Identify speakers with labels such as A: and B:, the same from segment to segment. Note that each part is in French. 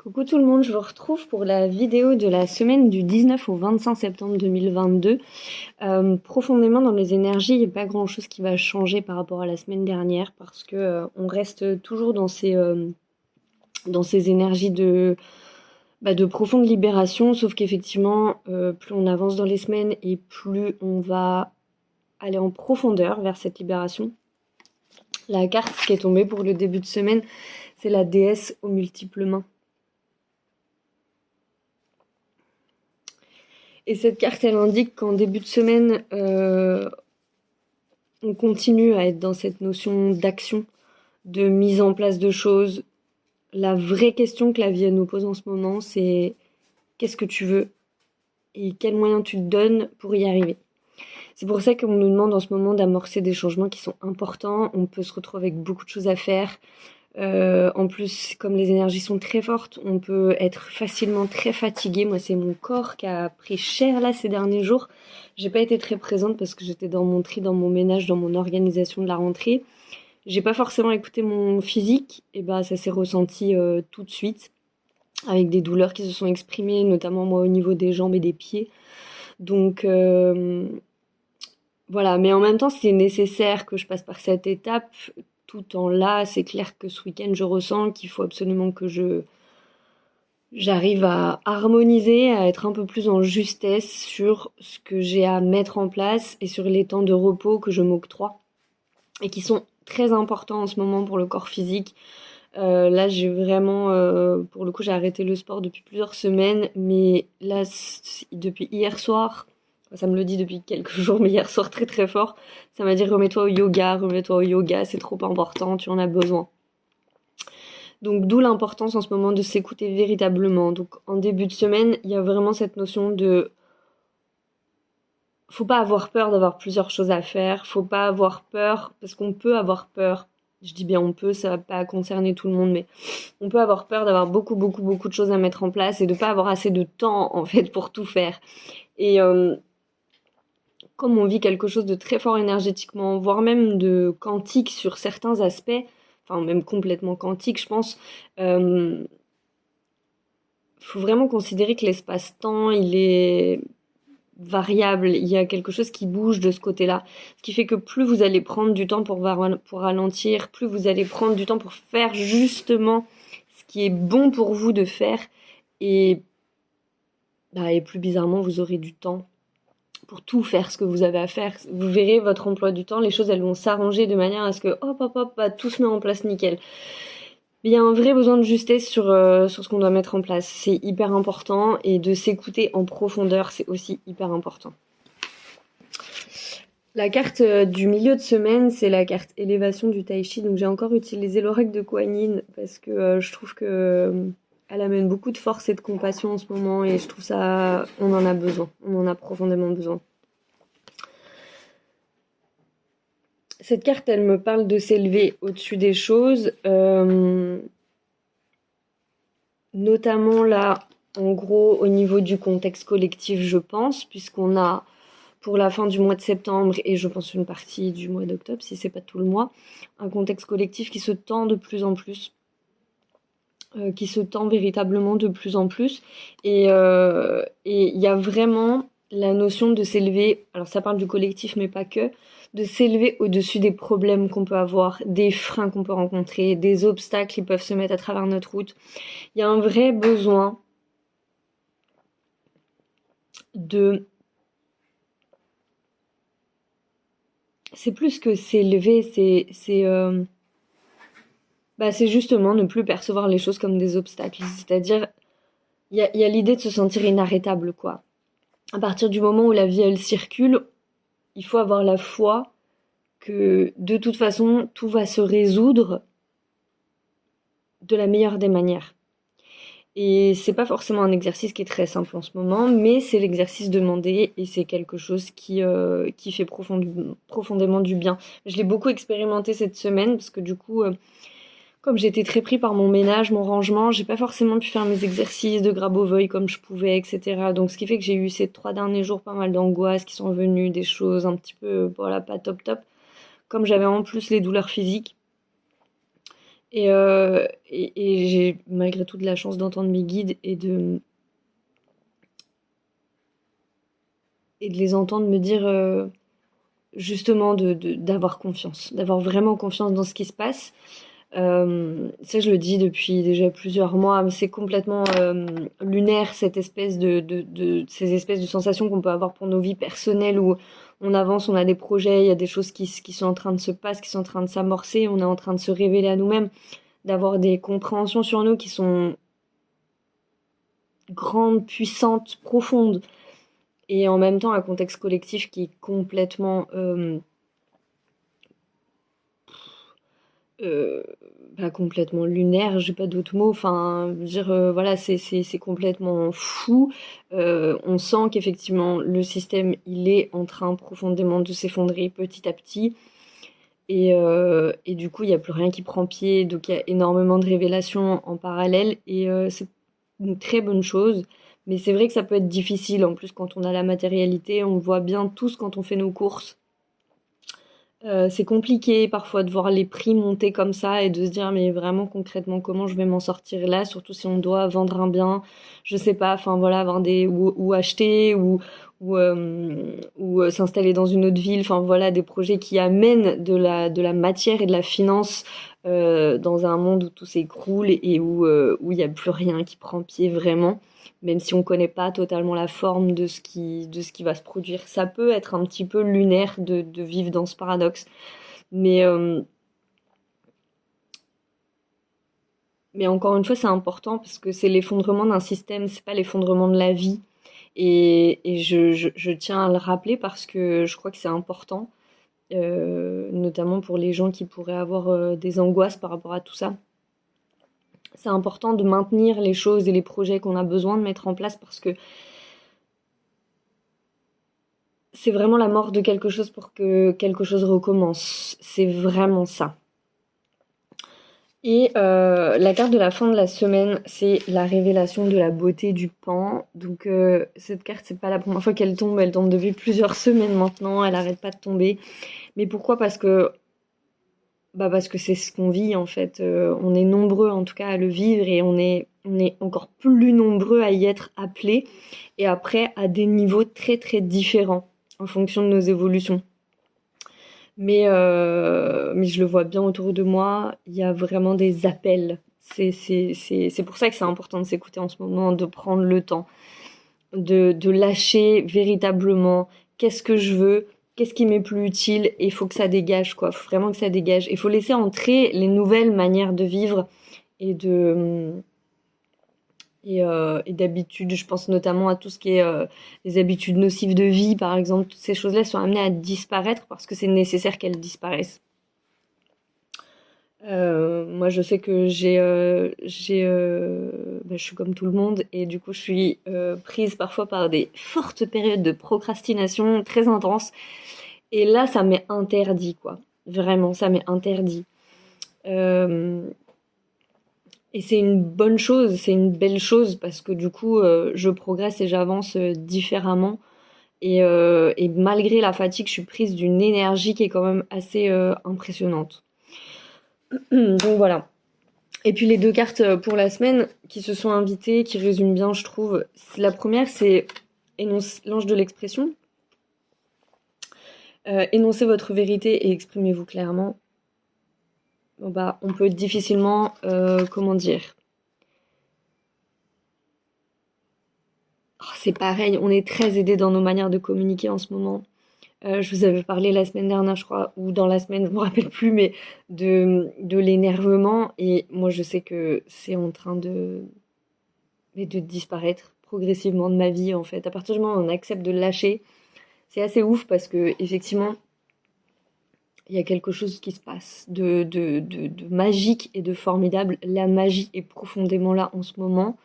A: Coucou tout le monde, je vous retrouve pour la vidéo de la semaine du 19 au 25 septembre 2022. Profondément dans les énergies, il n'y a pas grand chose qui va changer par rapport à la semaine dernière parce que on reste toujours dans ces énergies de profonde libération, sauf qu'effectivement, plus on avance dans les semaines et plus on va aller en profondeur vers cette libération. La carte qui est tombée pour le début de semaine, c'est la déesse aux multiples mains. Et cette carte, elle indique qu'en début de semaine, on continue à être dans cette notion d'action, de mise en place de choses. La vraie question que la vie nous pose en ce moment, c'est qu'est-ce que tu veux et quels moyens tu te donnes pour y arriver. C'est pour ça qu'on nous demande en ce moment d'amorcer des changements qui sont importants. On peut se retrouver avec beaucoup de choses à faire. En plus, comme les énergies sont très fortes, on peut être facilement très fatigué. Moi, c'est mon corps qui a pris cher là ces derniers jours. J'ai pas été très présente parce que j'étais dans mon tri, dans mon ménage, dans mon organisation de la rentrée. J'ai pas forcément écouté mon physique, et bah ça s'est ressenti tout de suite avec des douleurs qui se sont exprimées, notamment moi au niveau des jambes et des pieds. Donc voilà, mais en même temps, c'est nécessaire que je passe par cette étape. Tout en là, c'est clair que ce week-end, je ressens qu'il faut absolument que j'arrive à harmoniser, à être un peu plus en justesse sur ce que j'ai à mettre en place et sur les temps de repos que je m'octroie et qui sont très importants en ce moment pour le corps physique. Là, j'ai vraiment, pour le coup, j'ai arrêté le sport depuis plusieurs semaines, mais là, depuis hier soir, ça me le dit depuis quelques jours, mais hier soir très très fort, ça m'a dit remets-toi au yoga, c'est trop important, tu en as besoin. Donc d'où l'importance en ce moment de s'écouter véritablement. Donc en début de semaine, il y a vraiment cette notion de faut pas avoir peur d'avoir plusieurs choses à faire, faut pas avoir peur parce qu'on peut avoir peur. Je dis bien on peut, ça va pas concerner tout le monde, mais on peut avoir peur d'avoir beaucoup de choses à mettre en place et de pas avoir assez de temps en fait pour tout faire. Et comme on vit quelque chose de très fort énergétiquement, voire même de quantique sur certains aspects, enfin même complètement quantique, je pense, faut vraiment considérer que l'espace-temps, il est variable, il y a quelque chose qui bouge de ce côté-là. Ce qui fait que plus vous allez prendre du temps pour ralentir, plus vous allez prendre du temps pour faire justement ce qui est bon pour vous de faire, et, et plus bizarrement, vous aurez du temps pour tout faire ce que vous avez à faire. Vous verrez votre emploi du temps, les choses elles vont s'arranger de manière à ce que hop, bah, tout se met en place nickel. Il y a un vrai besoin de justesse sur ce qu'on doit mettre en place. C'est hyper important et de s'écouter en profondeur, c'est aussi hyper important. La carte du milieu de semaine, c'est la carte élévation du Tai Chi. Donc j'ai encore utilisé l'oracle de Kuan Yin parce que je trouve que elle amène beaucoup de force et de compassion en ce moment et je trouve ça, on en a besoin. On en a profondément besoin. Cette carte, elle me parle de s'élever au-dessus des choses. Notamment là, en gros, au niveau du contexte collectif, je pense, puisqu'on a pour la fin du mois de septembre et je pense une partie du mois d'octobre, si c'est pas tout le mois, un contexte collectif qui se tend de plus en plus, qui se tend véritablement de plus en plus. Et il y a vraiment la notion de s'élever, alors ça parle du collectif mais pas que, de s'élever au-dessus des problèmes qu'on peut avoir, des freins qu'on peut rencontrer, des obstacles qui peuvent se mettre à travers notre route. Il y a un vrai besoin de... C'est plus que s'élever, c'est justement ne plus percevoir les choses comme des obstacles. C'est-à-dire, il y a l'idée de se sentir inarrêtable, quoi. À partir du moment où la vie, elle circule, il faut avoir la foi que, de toute façon, tout va se résoudre de la meilleure des manières. Et c'est pas forcément un exercice qui est très simple en ce moment, mais c'est l'exercice demandé et c'est quelque chose qui fait profondément du bien. Je l'ai beaucoup expérimenté cette semaine parce que du coup, comme j'étais très pris par mon ménage, mon rangement, j'ai pas forcément pu faire mes exercices de Grabovoi comme je pouvais, etc. Donc ce qui fait que j'ai eu ces 3 derniers jours pas mal d'angoisses qui sont venues, des choses un petit peu, voilà, pas top top. Comme j'avais en plus les douleurs physiques, Et j'ai malgré tout de la chance d'entendre mes guides et de les entendre me dire justement d'avoir confiance, d'avoir vraiment confiance dans ce qui se passe. Ça, je le dis depuis déjà plusieurs mois, mais c'est complètement lunaire, cette espèce ces espèces de sensations qu'on peut avoir pour nos vies personnelles où on avance, on a des projets, il y a des choses qui sont en train de se passer, qui sont en train de s'amorcer, on est en train de se révéler à nous-mêmes, d'avoir des compréhensions sur nous qui sont grandes, puissantes, profondes, et en même temps un contexte collectif qui est complètement euh, pas complètement lunaire, j'ai pas d'autres mots, enfin, je veux dire, voilà, c'est complètement fou. On sent qu'effectivement, le système, il est en train profondément de s'effondrer petit à petit. Et du coup, il n'y a plus rien qui prend pied, donc il y a énormément de révélations en parallèle, et c'est une très bonne chose. Mais c'est vrai que ça peut être difficile, en plus, quand on a la matérialité, on le voit bien tous quand on fait nos courses. C'est compliqué parfois de voir les prix monter comme ça et de se dire mais vraiment concrètement comment je vais m'en sortir là, surtout si on doit vendre un bien, je sais pas, enfin voilà, ou acheter ou s'installer dans une autre ville, enfin voilà des projets qui amènent de la matière et de la finance dans un monde où tout s'écroule et où il y a plus rien qui prend pied vraiment. Même si on connaît pas totalement la forme de ce qui va se produire. Ça peut être un petit peu lunaire de vivre dans ce paradoxe. Mais, euh, mais encore une fois, c'est important parce que c'est l'effondrement d'un système, c'est pas l'effondrement de la vie. Et je tiens à le rappeler parce que je crois que c'est important, notamment pour les gens qui pourraient avoir des angoisses par rapport à tout ça. C'est important de maintenir les choses et les projets qu'on a besoin de mettre en place parce que c'est vraiment la mort de quelque chose pour que quelque chose recommence. C'est vraiment ça. Et la carte de la fin de la semaine, c'est la révélation de la beauté du pan. Donc cette carte, c'est pas la première fois qu'elle tombe, elle tombe depuis plusieurs semaines maintenant, elle arrête pas de tomber. Mais pourquoi? Parce que c'est ce qu'on vit en fait. On est nombreux en tout cas à le vivre et on est encore plus nombreux à y être appelés et après à des niveaux très très différents en fonction de nos évolutions. Mais je le vois bien autour de moi, il y a vraiment des appels. C'est pour ça que c'est important de s'écouter en ce moment, de prendre le temps, de lâcher véritablement qu'est-ce que je veux, qu'est-ce qui m'est plus utile, et il faut que ça dégage, quoi. Faut vraiment que ça dégage. Il faut laisser entrer les nouvelles manières de vivre et et d'habitude, je pense notamment à tout ce qui est les habitudes nocives de vie, par exemple. Toutes ces choses-là sont amenées à disparaître parce que c'est nécessaire qu'elles disparaissent. Moi, je sais que je suis comme tout le monde et du coup, je suis prise parfois par des fortes périodes de procrastination très intenses. Et là, ça m'est interdit, quoi. Vraiment, ça m'est interdit. Euh, et c'est une bonne chose, c'est une belle chose parce que du coup, je progresse et j'avance différemment. Et malgré la fatigue, je suis prise d'une énergie qui est quand même assez impressionnante. Donc voilà. Et puis les deux cartes pour la semaine qui se sont invitées, qui résument bien, je trouve. La première, c'est l'ange de l'expression. Énoncez votre vérité et exprimez-vous clairement. Bon, bah, on peut difficilement, comment dire. Oh, c'est pareil, on est très aidé dans nos manières de communiquer en ce moment. Je vous avais parlé la semaine dernière, je crois, ou dans la semaine, je me rappelle plus, mais de l'énervement. Et moi, je sais que c'est en train de disparaître progressivement de ma vie, en fait. À partir du moment où on accepte de le lâcher, c'est assez ouf parce que effectivement, il y a quelque chose qui se passe de magique et de formidable. La magie est profondément là en ce moment,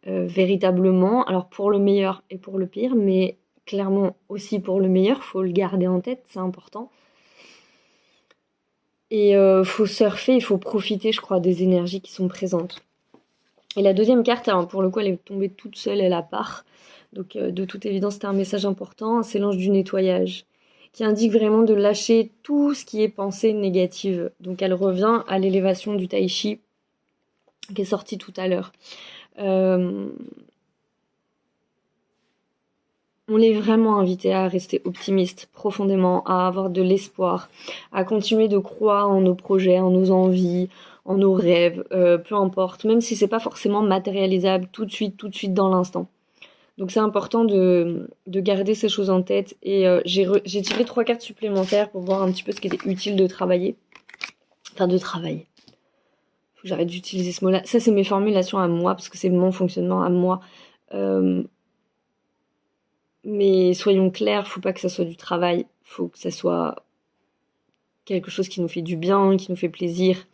A: véritablement. Alors pour le meilleur et pour le pire, mais clairement aussi pour le meilleur, faut le garder en tête, c'est important. Et faut surfer, il faut profiter, je crois, des énergies qui sont présentes. Et la deuxième carte, alors pour le coup, elle est tombée toute seule, elle à part. Donc de toute évidence, c'était un message important, c'est l'ange du nettoyage. qui indique vraiment de lâcher tout ce qui est pensée négative. Donc elle revient à l'élévation du tai chi qui est sorti tout à l'heure. On est vraiment invité à rester optimiste profondément, à avoir de l'espoir, à continuer de croire en nos projets, en nos envies, en nos rêves, peu importe, même si c'est pas forcément matérialisable tout de suite dans l'instant. Donc c'est important de garder ces choses en tête et j'ai tiré 3 cartes supplémentaires pour voir un petit peu ce qui était utile de travailler. Enfin de travailler. Faut que j'arrête d'utiliser ce mot-là. Ça c'est mes formulations à moi parce que c'est mon fonctionnement à moi. Mais soyons clairs, faut pas que ça soit du travail, faut que ça soit quelque chose qui nous fait du bien, qui nous fait plaisir.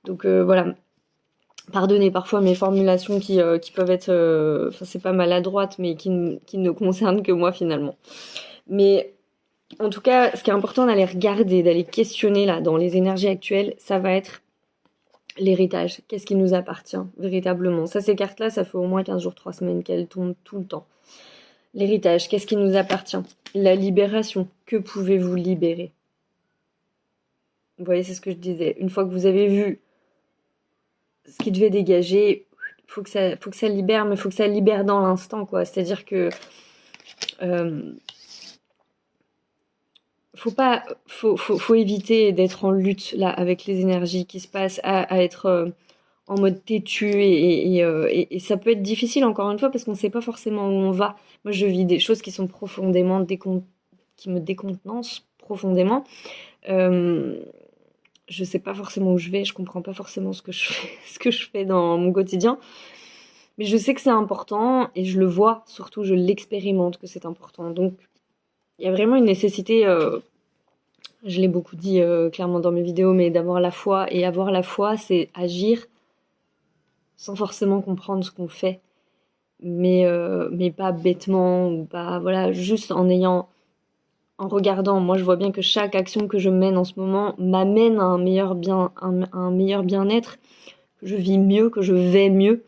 A: Donc voilà, pardonnez parfois mes formulations qui peuvent être, enfin c'est pas maladroite, mais qui ne concernent que moi finalement. Mais en tout cas, ce qui est important d'aller regarder, d'aller questionner là dans les énergies actuelles, ça va être l'héritage. Qu'est-ce qui nous appartient véritablement? Ça, ces cartes-là, ça fait au moins 15 jours, 3 semaines qu'elles tombent tout le temps. L'héritage, qu'est-ce qui nous appartient? La libération, que pouvez-vous libérer? Vous voyez, c'est ce que je disais. Une fois que vous avez vu ce qui devait dégager, faut que ça libère, mais faut que ça libère dans l'instant, quoi. C'est-à-dire que faut éviter d'être en lutte là avec les énergies qui se passent, à être en mode têtu et ça peut être difficile encore une fois parce qu'on ne sait pas forcément où on va. Moi, je vis des choses qui sont profondément qui me décontenancent profondément. Je sais pas forcément où je vais, je comprends pas forcément ce que je fais dans mon quotidien. Mais je sais que c'est important et je le vois, surtout je l'expérimente que c'est important. Donc il y a vraiment une nécessité, je l'ai beaucoup dit clairement dans mes vidéos, mais d'avoir la foi. Et avoir la foi, c'est agir sans forcément comprendre ce qu'on fait, mais pas bêtement ou pas, voilà, juste en regardant. Moi, je vois bien que chaque action que je mène en ce moment m'amène à un meilleur bien-être, que je vis mieux, que je vais mieux.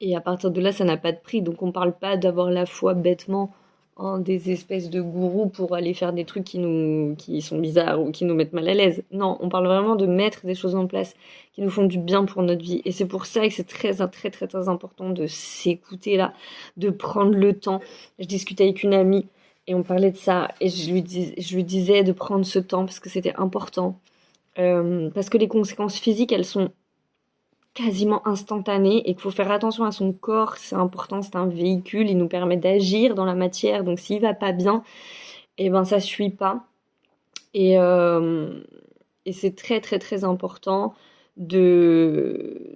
A: Et à partir de là, ça n'a pas de prix. Donc on parle pas d'avoir la foi bêtement en des espèces de gourous pour aller faire des trucs qui sont bizarres ou qui nous mettent mal à l'aise. Non, on parle vraiment de mettre des choses en place qui nous font du bien pour notre vie. Et c'est pour ça que c'est très important de s'écouter là, de prendre le temps. Je discutais avec une amie et on parlait de ça et je lui disais de prendre ce temps parce que c'était important. Parce que les conséquences physiques, elles sont quasiment instantané et qu'il faut faire attention à son corps, c'est important, c'est un véhicule, il nous permet d'agir dans la matière, donc s'il va pas bien, et ben ça suit pas. Et c'est très important d'écouter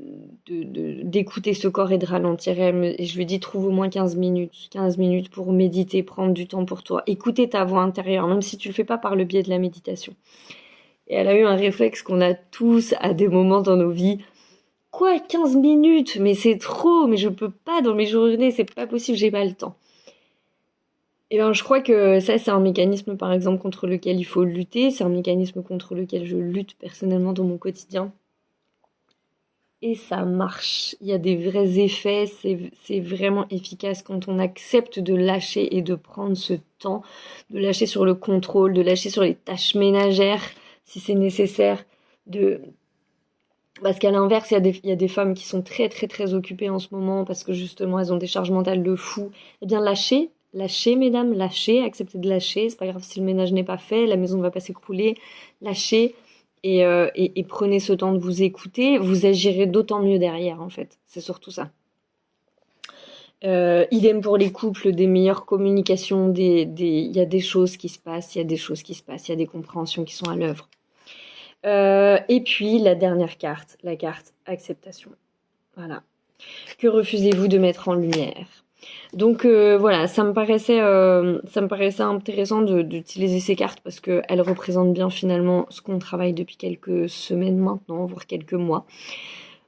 A: ce corps et de ralentir. Et je lui dis, trouve au moins 15 minutes pour méditer, prendre du temps pour toi, écouter ta voix intérieure, même si tu le fais pas par le biais de la méditation. Et elle a eu un réflexe qu'on a tous à des moments dans nos vies. Quoi, 15 minutes? Mais c'est trop, mais je peux pas dans mes journées, c'est pas possible, j'ai pas le temps. Et ben, je crois que ça, c'est un mécanisme, par exemple, contre lequel il faut lutter, c'est un mécanisme contre lequel je lutte personnellement dans mon quotidien. Et ça marche, il y a des vrais effets, c'est vraiment efficace quand on accepte de lâcher et de prendre ce temps, de lâcher sur le contrôle, de lâcher sur les tâches ménagères, si c'est nécessaire, parce qu'à l'inverse, il y a des femmes qui sont très occupées en ce moment parce que justement elles ont des charges mentales de fou. Eh bien lâchez mesdames, lâchez, acceptez de lâcher, c'est pas grave si le ménage n'est pas fait, la maison ne va pas s'écrouler, lâchez et prenez ce temps de vous écouter, vous agirez d'autant mieux derrière en fait, c'est surtout ça. Idem pour les couples, des meilleures communications, il y a des choses qui se passent, il y a des compréhensions qui sont à l'œuvre. Et puis la dernière carte, la carte acceptation. Voilà. Que refusez-vous de mettre en lumière? Donc voilà, ça me paraissait intéressant d'utiliser ces cartes parce qu'elles représentent bien finalement ce qu'on travaille depuis quelques semaines maintenant, voire quelques mois.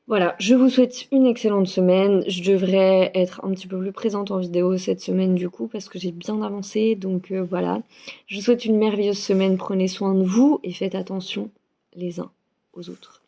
A: Voilà, je vous souhaite une excellente semaine. Je devrais être un petit peu plus présente en vidéo cette semaine du coup parce que j'ai bien avancé. Donc voilà, je vous souhaite une merveilleuse semaine. Prenez soin de vous et faites attention les uns aux autres.